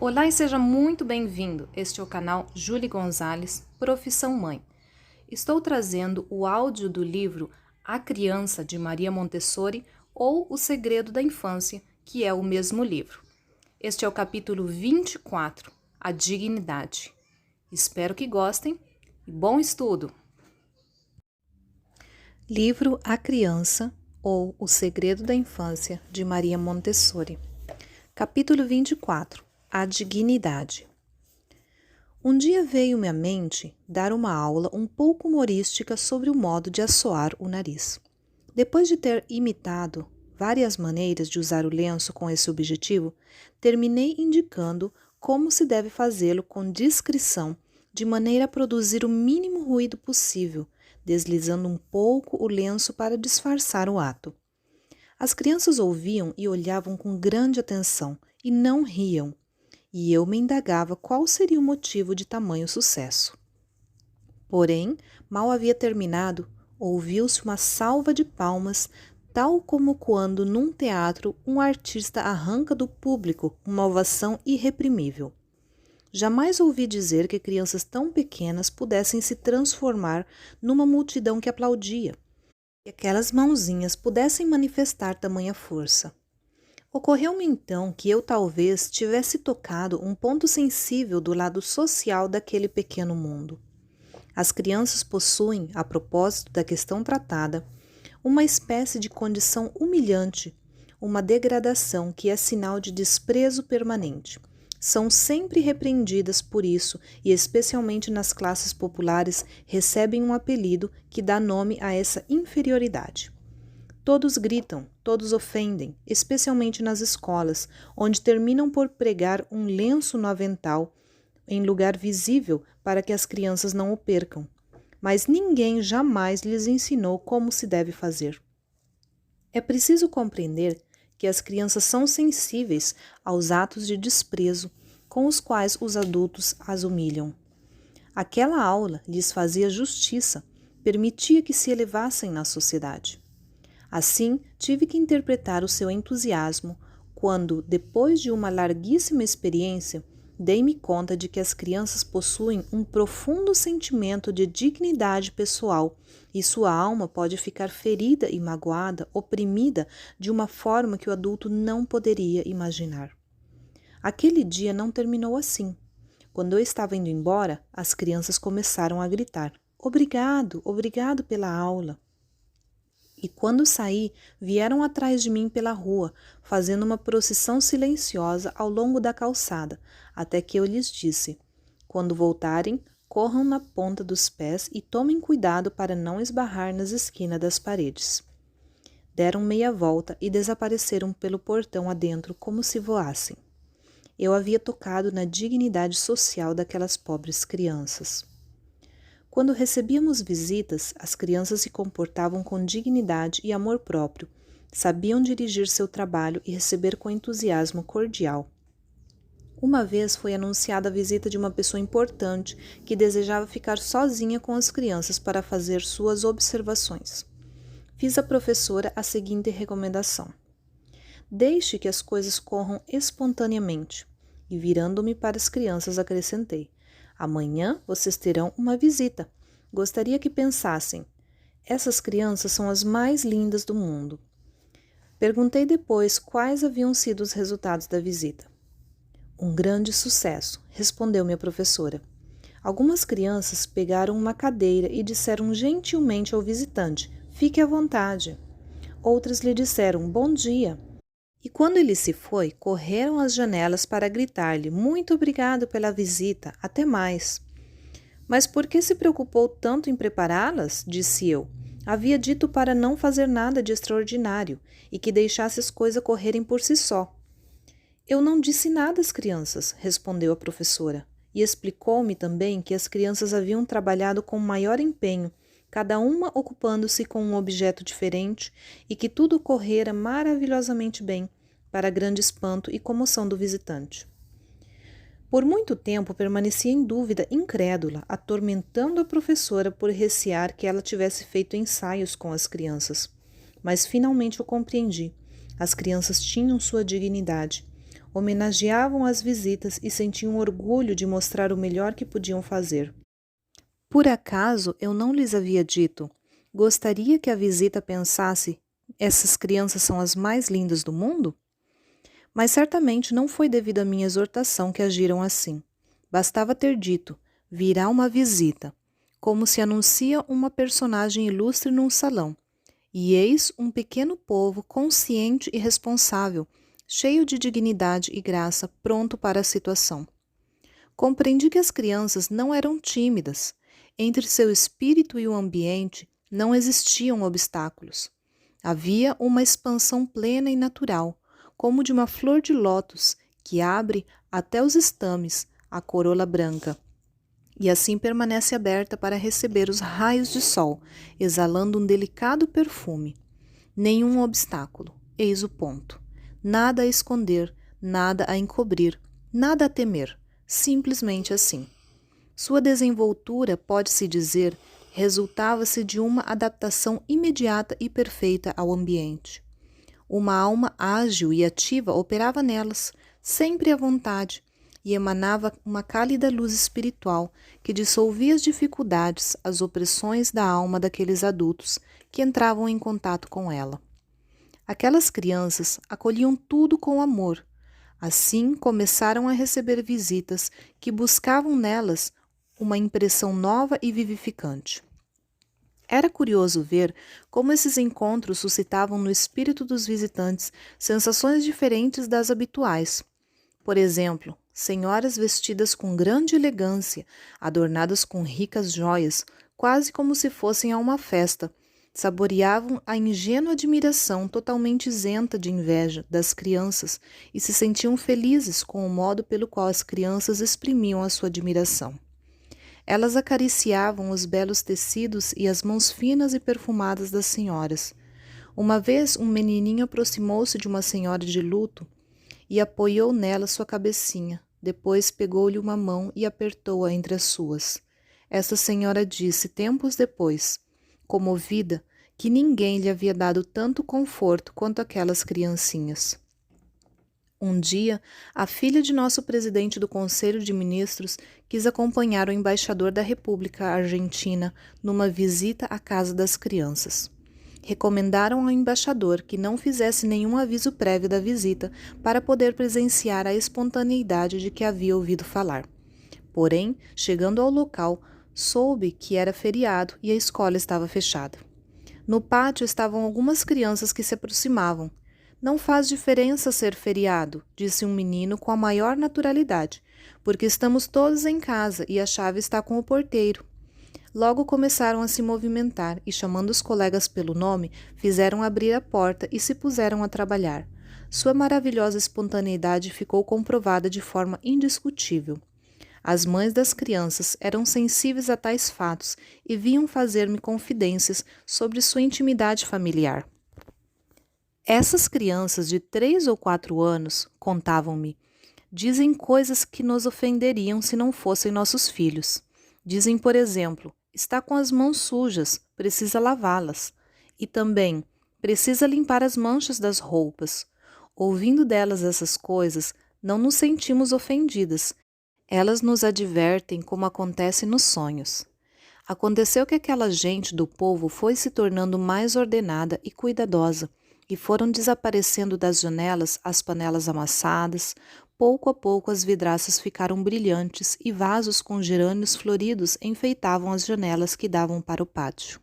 Olá e seja muito bem-vindo. Este é o canal Julie Gonzalez, Profissão Mãe. Estou trazendo o áudio do livro A Criança, de Maria Montessori, ou O Segredo da Infância, que é o mesmo livro. Este é o capítulo 24, A Dignidade. Espero que gostem e bom estudo! Livro A Criança, ou O Segredo da Infância, de Maria Montessori. Capítulo 24, A Dignidade. Um dia veio-me à mente dar uma aula um pouco humorística sobre o modo de assoar o nariz. Depois de ter imitado várias maneiras de usar o lenço com esse objetivo, terminei indicando como se deve fazê-lo com discrição, de maneira a produzir o mínimo ruído possível, deslizando um pouco o lenço para disfarçar o ato. As crianças ouviam e olhavam com grande atenção e não riam, e eu me indagava qual seria o motivo de tamanho sucesso. Porém, mal havia terminado, ouviu-se uma salva de palmas, tal como quando, num teatro, um artista arranca do público uma ovação irreprimível. Jamais ouvi dizer que crianças tão pequenas pudessem se transformar numa multidão que aplaudia, e aquelas mãozinhas pudessem manifestar tamanha força. Ocorreu-me então que eu talvez tivesse tocado um ponto sensível do lado social daquele pequeno mundo. As crianças possuem, a propósito da questão tratada, uma espécie de condição humilhante, uma degradação que é sinal de desprezo permanente. São sempre repreendidas por isso e, especialmente nas classes populares, recebem um apelido que dá nome a essa inferioridade. Todos gritam, todos ofendem, especialmente nas escolas, onde terminam por pregar um lenço no avental, em lugar visível para que as crianças não o percam. Mas ninguém jamais lhes ensinou como se deve fazer. É preciso compreender que as crianças são sensíveis aos atos de desprezo com os quais os adultos as humilham. Aquela aula lhes fazia justiça, permitia que se elevassem na sociedade. Assim, tive que interpretar o seu entusiasmo quando, depois de uma larguíssima experiência, dei-me conta de que as crianças possuem um profundo sentimento de dignidade pessoal e sua alma pode ficar ferida e magoada, oprimida de uma forma que o adulto não poderia imaginar. Aquele dia não terminou assim. Quando eu estava indo embora, as crianças começaram a gritar: "Obrigado, obrigado pela aula!" E quando saí, vieram atrás de mim pela rua, fazendo uma procissão silenciosa ao longo da calçada, até que eu lhes disse: "Quando voltarem, corram na ponta dos pés e tomem cuidado para não esbarrar nas esquinas das paredes." Deram meia volta e desapareceram pelo portão adentro como se voassem. Eu havia tocado na dignidade social daquelas pobres crianças. Quando recebíamos visitas, as crianças se comportavam com dignidade e amor próprio, sabiam dirigir seu trabalho e receber com entusiasmo cordial. Uma vez foi anunciada a visita de uma pessoa importante que desejava ficar sozinha com as crianças para fazer suas observações. Fiz à professora a seguinte recomendação: "Deixe que as coisas corram espontaneamente." E virando-me para as crianças acrescentei: "Amanhã vocês terão uma visita. Gostaria que pensassem: essas crianças são as mais lindas do mundo." Perguntei depois quais haviam sido os resultados da visita. "Um grande sucesso", respondeu-me a professora. Algumas crianças pegaram uma cadeira e disseram gentilmente ao visitante: "Fique à vontade." Outras lhe disseram: "Bom dia." E quando ele se foi, correram às janelas para gritar-lhe: "Muito obrigado pela visita, até mais." "Mas por que se preocupou tanto em prepará-las?" disse eu. "Havia dito para não fazer nada de extraordinário e que deixasse as coisas correrem por si só." "Eu não disse nada às crianças", respondeu a professora, e explicou-me também que as crianças haviam trabalhado com maior empenho, cada uma ocupando-se com um objeto diferente, e que tudo correra maravilhosamente bem, para grande espanto e comoção do visitante. Por muito tempo permaneci em dúvida, incrédula, atormentando a professora por recear que ela tivesse feito ensaios com as crianças. Mas finalmente eu compreendi. As crianças tinham sua dignidade. homenageavam as visitas e sentiam orgulho de mostrar o melhor que podiam fazer. Por acaso eu não lhes havia dito: gostaria que a visita pensasse, essas crianças são as mais lindas do mundo? Mas certamente não foi devido à minha exortação que agiram assim. Bastava ter dito: virá uma visita, como se anuncia uma personagem ilustre num salão. E eis um pequeno povo consciente e responsável, cheio de dignidade e graça, pronto para a situação. Compreendi que as crianças não eram tímidas. Entre seu espírito e o ambiente não existiam obstáculos. Havia uma expansão plena e natural, como de uma flor de lótus que abre até os estames a corola branca, e assim permanece aberta para receber os raios de sol, exalando um delicado perfume. Nenhum obstáculo, eis o ponto. Nada a esconder, nada a encobrir, nada a temer, simplesmente assim. Sua desenvoltura, pode-se dizer, resultava-se de uma adaptação imediata e perfeita ao ambiente. Uma alma ágil e ativa operava nelas, sempre à vontade, e emanava uma cálida luz espiritual que dissolvia as dificuldades, as opressões da alma daqueles adultos que entravam em contato com ela. Aquelas crianças acolhiam tudo com amor. Assim começaram a receber visitas que buscavam nelas uma impressão nova e vivificante. Era curioso ver como esses encontros suscitavam no espírito dos visitantes sensações diferentes das habituais. Por exemplo, senhoras vestidas com grande elegância, adornadas com ricas joias, quase como se fossem a uma festa, saboreavam a ingênua admiração totalmente isenta de inveja das crianças e se sentiam felizes com o modo pelo qual as crianças exprimiam a sua admiração. Elas acariciavam os belos tecidos e as mãos finas e perfumadas das senhoras. Uma vez um menininho aproximou-se de uma senhora de luto e apoiou nela sua cabecinha. Depois pegou-lhe uma mão e apertou-a entre as suas. Essa senhora disse, tempos depois, comovida, que ninguém lhe havia dado tanto conforto quanto aquelas criancinhas. Um dia, a filha de nosso presidente do Conselho de Ministros quis acompanhar o embaixador da República Argentina numa visita à casa das crianças. Recomendaram ao embaixador que não fizesse nenhum aviso prévio da visita para poder presenciar a espontaneidade de que havia ouvido falar. Porém, chegando ao local, soube que era feriado e a escola estava fechada. No pátio estavam algumas crianças que se aproximavam. Não faz diferença ser feriado, disse um menino com a maior naturalidade, porque estamos todos em casa e a chave está com o porteiro. Logo começaram a se movimentar e, chamando os colegas pelo nome, fizeram abrir a porta e se puseram a trabalhar. Sua maravilhosa espontaneidade ficou comprovada de forma indiscutível. As mães das crianças eram sensíveis a tais fatos e vinham fazer-me confidências sobre sua intimidade familiar. Essas crianças de 3 ou 4 anos, contavam-me, dizem coisas que nos ofenderiam se não fossem nossos filhos. Dizem, por exemplo, está com as mãos sujas, precisa lavá-las. E também, precisa limpar as manchas das roupas. Ouvindo delas essas coisas, não nos sentimos ofendidas. Elas nos advertem como acontece nos sonhos. Aconteceu que aquela gente do povo foi se tornando mais ordenada e cuidadosa, e foram desaparecendo das janelas as panelas amassadas. Pouco a pouco as vidraças ficaram brilhantes e vasos com gerânios floridos enfeitavam as janelas que davam para o pátio.